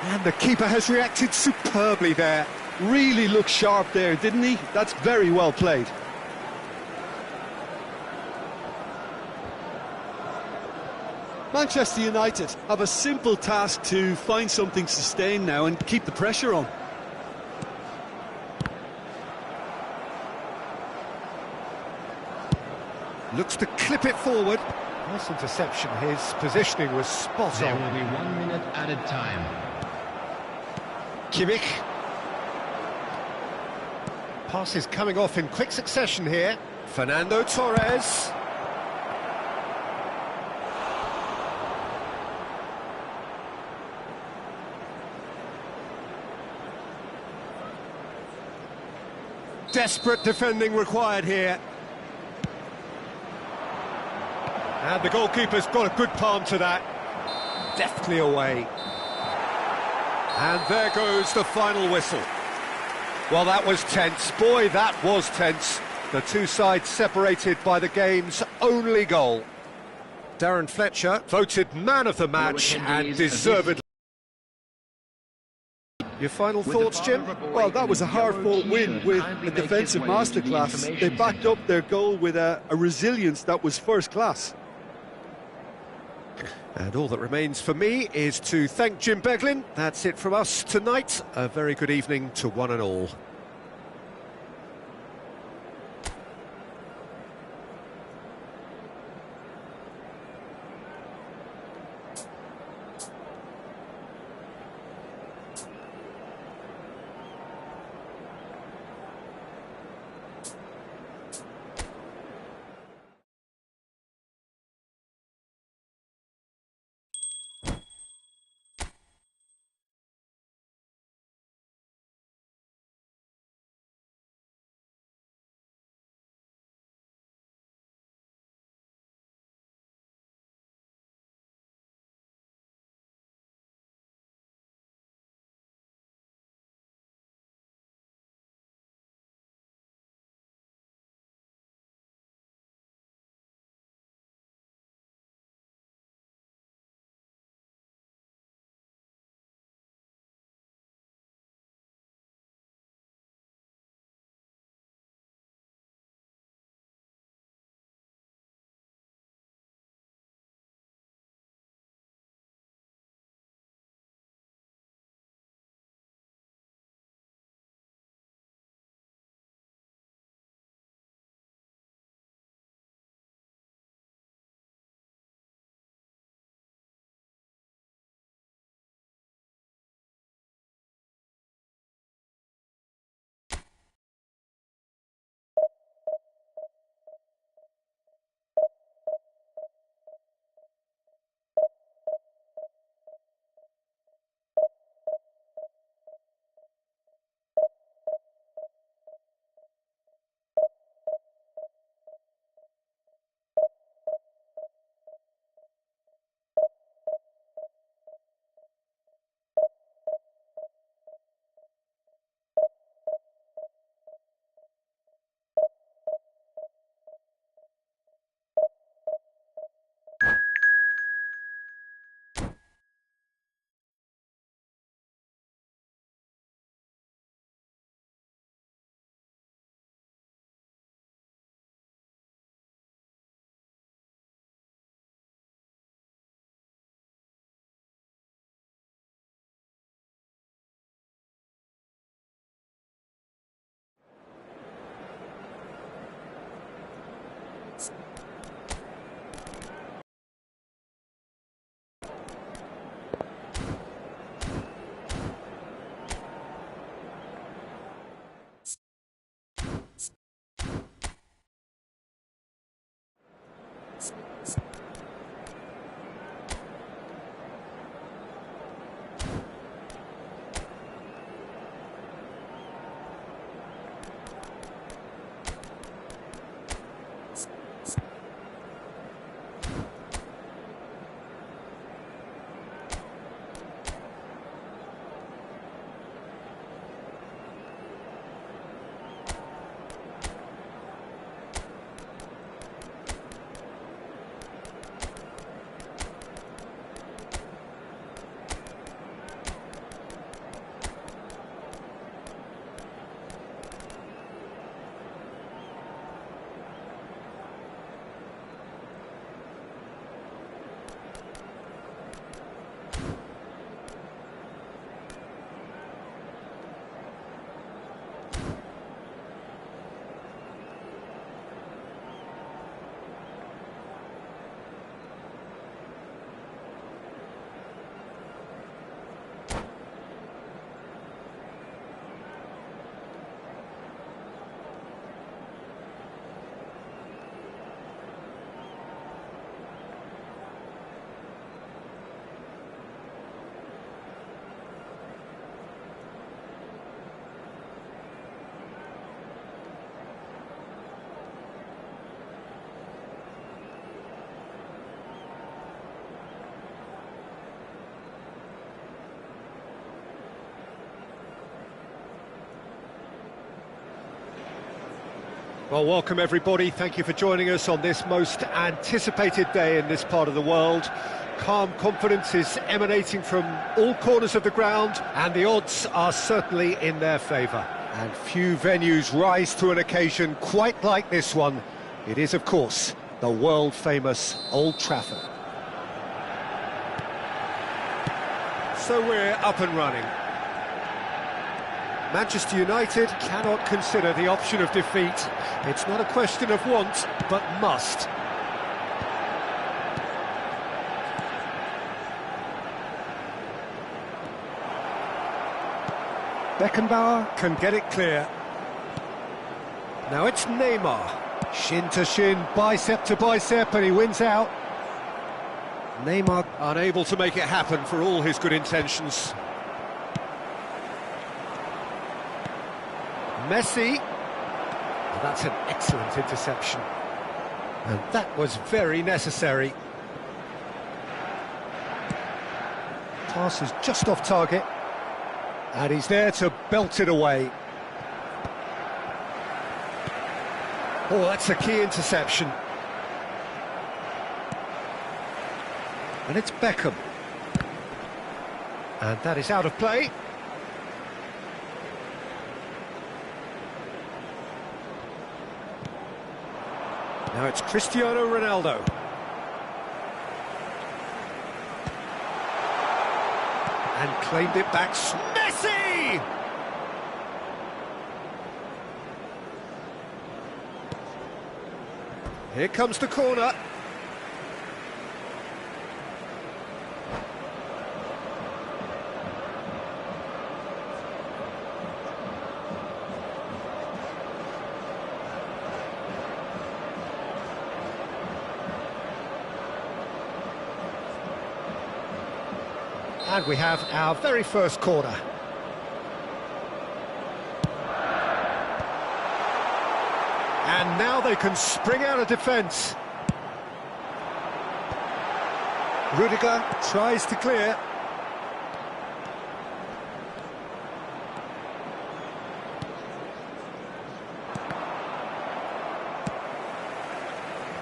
And the keeper has reacted superbly there. Really looked sharp there, didn't he? That's very well played. Manchester United have a simple task to find something sustained now and keep the pressure on. Looks to clip it forward. Nice interception. His positioning was spot There on. will be 1 minute added time. Kimmich. Passes coming off in quick succession here. Fernando Torres. Desperate defending required here. And the goalkeeper's got a good palm to that. Deftly away. And there goes the final whistle. Well, that was tense. Boy, that was tense. The two sides separated by the game's only goal. Darren Fletcher voted man of the match and deservedly. Your final thoughts, Jim? Well, that was a hard-fought win with a defensive masterclass. They backed up their goal with a resilience that was first class. And all that remains for me is to thank Jim Beglin. That's it from us tonight. A very good evening to one and all. Well, welcome everybody. Thank you for joining us on this most anticipated day in this part of the world. Calm confidence is emanating from all corners of the ground, and the odds are certainly in their favour. And few venues rise to an occasion quite like this one. It is, of course, the world-famous Old Trafford. So we're up and running. Manchester United cannot consider the option of defeat. It's not a question of want, but must. Beckenbauer can get it clear. Now it's Neymar. Shin to shin, bicep to bicep, and he wins out. Neymar unable to make it happen for all his good intentions. Messi. Well, that's an excellent interception. And that was very necessary. Pass is just off target. And he's there to belt it away. Oh, that's a key interception. And it's Beckham. And that is out of play. Now it's Cristiano Ronaldo. And claimed it back. Messi! Here comes the corner. And we have our very first corner. And now they can spring out of defence. Rudiger tries to clear.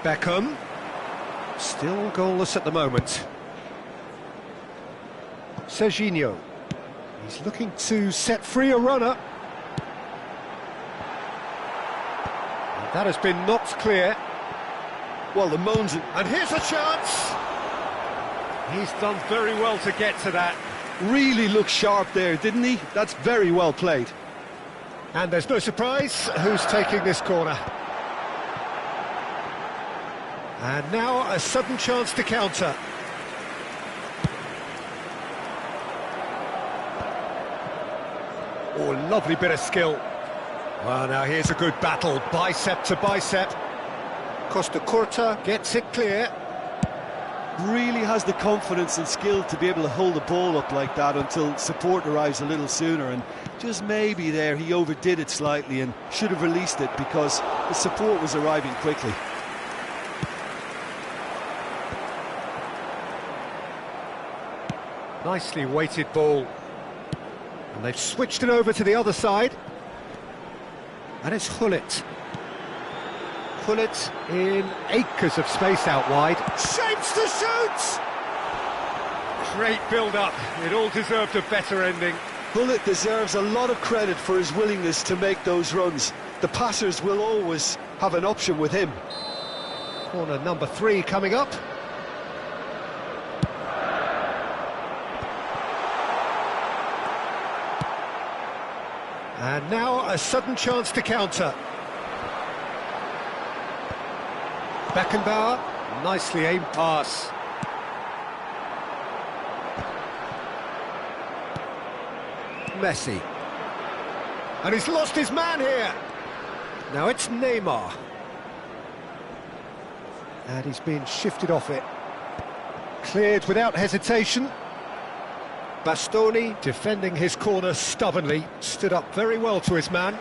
Beckham. Still goalless at the moment. Serginho. He's looking to set free a runner. And that has been knocked clear. Well, the moans... And here's a chance! He's done very well to get to that. Really looked sharp there, didn't he? That's very well played. And there's no surprise who's taking this corner. And now a sudden chance to counter. Oh, lovely bit of skill. Well, now here's a good battle, bicep to bicep. Costa Curta gets it clear. Really has the confidence and skill to be able to hold the ball up like that until support arrives a little sooner, and just maybe there he overdid it slightly and should have released it because the support was arriving quickly. Nicely weighted ball. And they've switched it over to the other side. And it's Hullet. Hullet in acres of space out wide. Shapes to shoot! Great build-up. It all deserved a better ending. Hullet deserves a lot of credit for his willingness to make those runs. The passers will always have an option with him. Corner number 3 coming up. And now a sudden chance to counter. Beckenbauer, nicely aimed pass. Messi. And he's lost his man here. Now it's Neymar. And he's been shifted off it. Cleared without hesitation. Bastoni, defending his corner stubbornly, stood up very well to his man.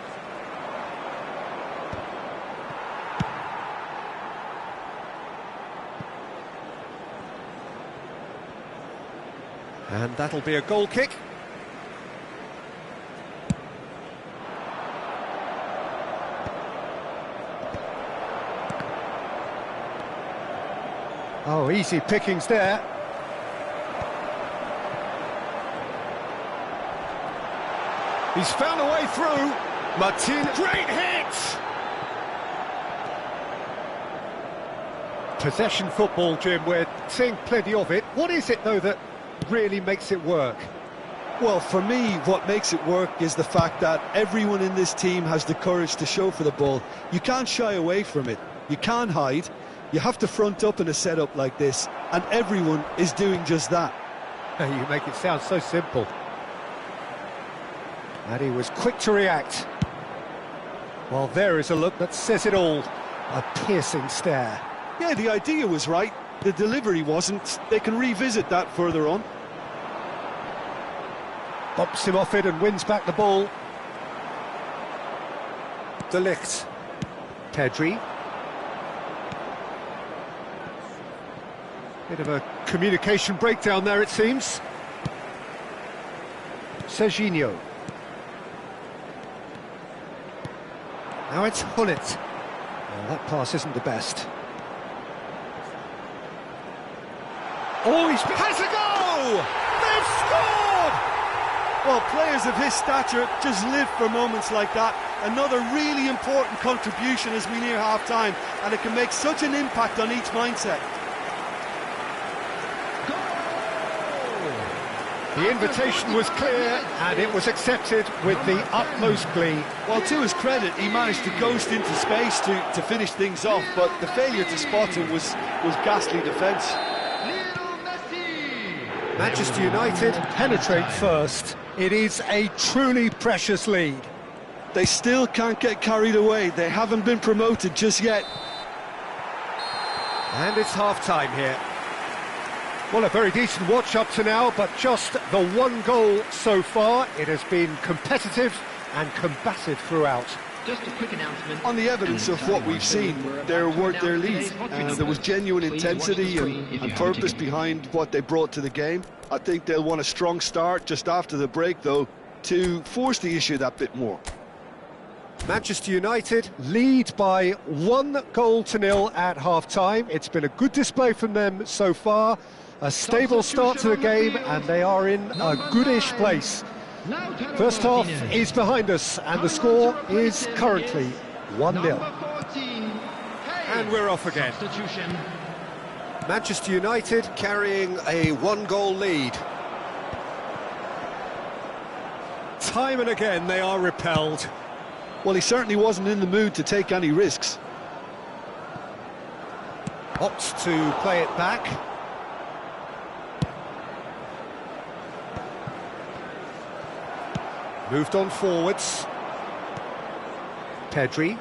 And that'll be a goal kick. Oh, easy pickings there. He's found a way through. Martin, great hit! Possession football, Jim, we're seeing plenty of it. What is it, though, that really makes it work? Well, for me, what makes it work is the fact that everyone in this team has the courage to show for the ball. You can't shy away from it. You can't hide. You have to front up in a setup like this, and everyone is doing just that. You make it sound so simple. And he was quick to react. Well, there is a look that says it all. A piercing stare. Yeah, the idea was right. The delivery wasn't. They can revisit that further on. Bumps him off it and wins back the ball. De Ligt. Pedri. Bit of a communication breakdown there, it seems. Serginho. Now it's Hullet. Well, that pass isn't the best. Oh, has a go! They've scored! Well, players of his stature just live for moments like that. Another really important contribution as we near half-time, and it can make such an impact on each mindset. The invitation was clear, and it was accepted with the utmost glee. Well, to his credit, he managed to ghost into space to finish things off, but the failure to spot him was ghastly defence. Manchester United penetrate first. It is a truly precious lead. They still can't get carried away. They haven't been promoted just yet. And it's half-time here. Well, a very decent watch up to now, but just the one goal so far. It has been competitive and combative throughout. Just a quick announcement. On the evidence of what we've seen, they're worth their lead. There was genuine intensity and purpose behind what they brought to the game. I think they'll want a strong start just after the break, though, to force the issue that bit more. Manchester United lead by 1-0 at half-time. It's been a good display from them so far. A stable start to the game, and they are in a goodish place. First half is behind us, and the score is currently 1-0. And we're off again. Manchester United carrying a 1-goal lead. Time and again they are repelled. Well, he certainly wasn't in the mood to take any risks. Opts to play it back. Moved on forwards. Pedri.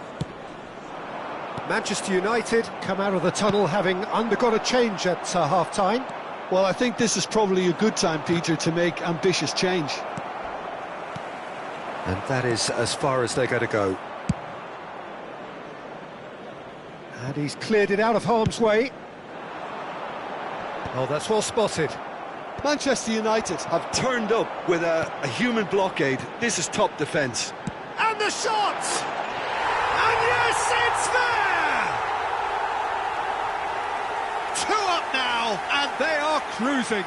Manchester United come out of the tunnel having undergone a change at half-time. Well, I think this is probably a good time, Peter, to make ambitious change. And that is as far as they're going to go. And he's cleared it out of harm's way. Oh, that's well spotted. Manchester United have turned up with a human blockade. This is top defence. And the shot! And yes, it's there! 2 up now, and they are cruising.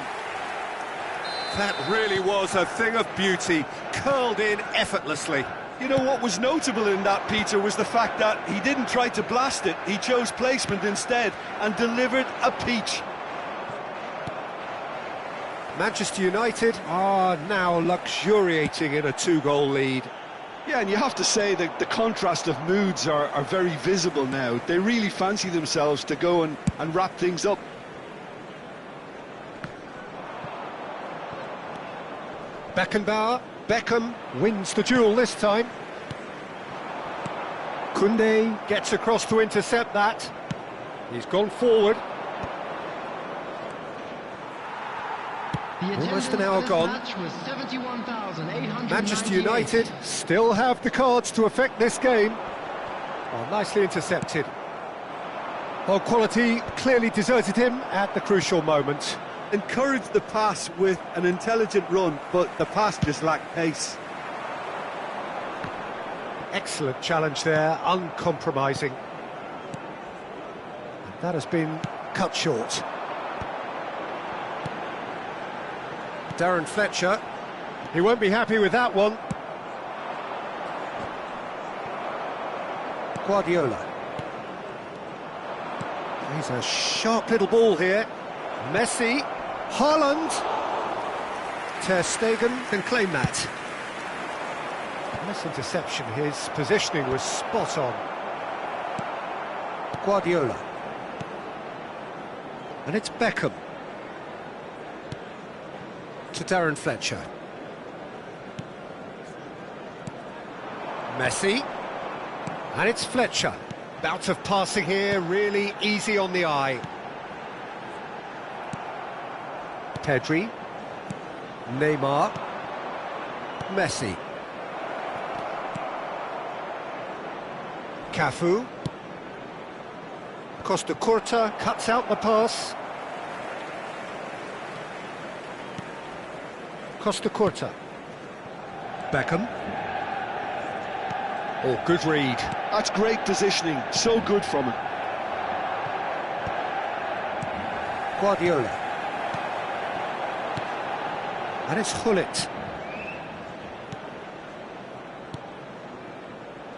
That really was a thing of beauty, curled in effortlessly. You know what was notable in that, Peter, was the fact that he didn't try to blast it. He chose placement instead and delivered a peach. Manchester United are now luxuriating in a 2-goal lead. Yeah, and you have to say that the contrast of moods are very visible now. They really fancy themselves to go and wrap things up. Beckham wins the duel this time. Koundé gets across to intercept that. He's gone forward. Almost an hour gone. Manchester United still have the cards to affect this game. Oh, nicely intercepted. Oh, quality clearly deserted him at the crucial moment. Encouraged the pass with an intelligent run, but the pass just lacked pace. Excellent challenge there, uncompromising. That has been cut short. Darren Fletcher, he won't be happy with that one. Guardiola. He's a sharp little ball here. Messi, Haaland. Ter Stegen can claim that. Nice interception, his positioning was spot on. Guardiola. And it's Beckham. To Darren Fletcher. Messi. And it's Fletcher. Bout of passing here, really easy on the eye. Pedri. Neymar. Messi. Cafu. Costa Curta cuts out the pass. Costa Curta. Beckham. Oh, good read. That's great positioning, so good from him. Guardiola. And it's Gullit.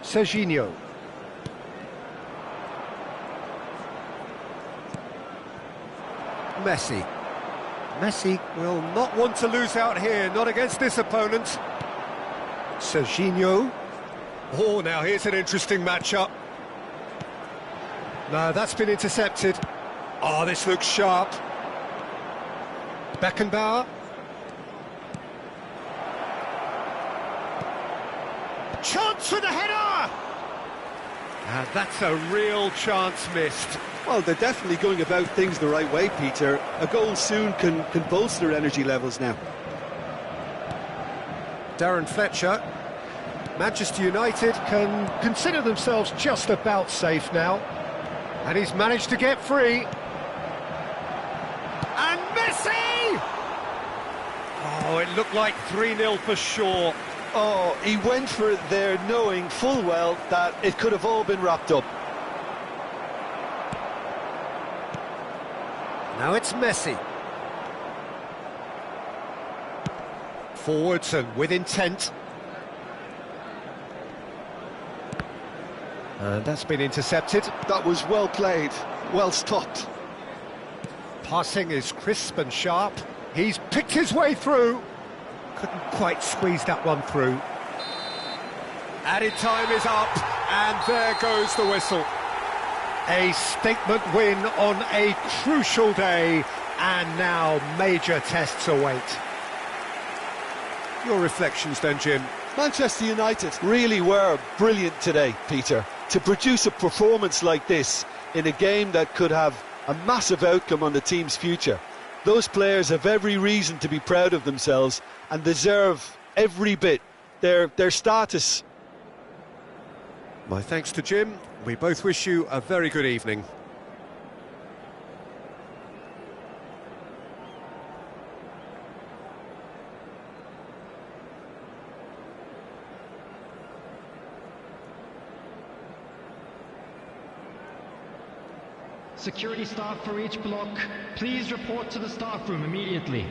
Serginho. Messi. Messi will not want to lose out here, not against this opponent. Serginho. Oh, now here's an interesting matchup. No, that's been intercepted. Oh, this looks sharp. Beckenbauer. Chance for the header! And that's a real chance missed. Well, they're definitely going about things the right way, Peter. A goal soon can bolster energy levels now. Darren Fletcher. Manchester United can consider themselves just about safe now. And he's managed to get free. And Messi! Oh, it looked like 3-0 for sure. Oh, he went for it there knowing full well that it could have all been wrapped up. Now it's Messi. Forwards and with intent. And that's been intercepted. That was well played, well stopped. Passing is crisp and sharp. He's picked his way through. Couldn't quite squeeze that one through. Added time is up, and there goes the whistle. A statement win on a crucial day, and now major tests await. Your reflections then, Jim? Manchester United really were brilliant today, Peter. To produce a performance like this in a game that could have a massive outcome on the team's future. Those players have every reason to be proud of themselves and deserve every bit their status. My thanks to Jim. We both wish you a very good evening. Security staff for each block, please report to the staff room immediately.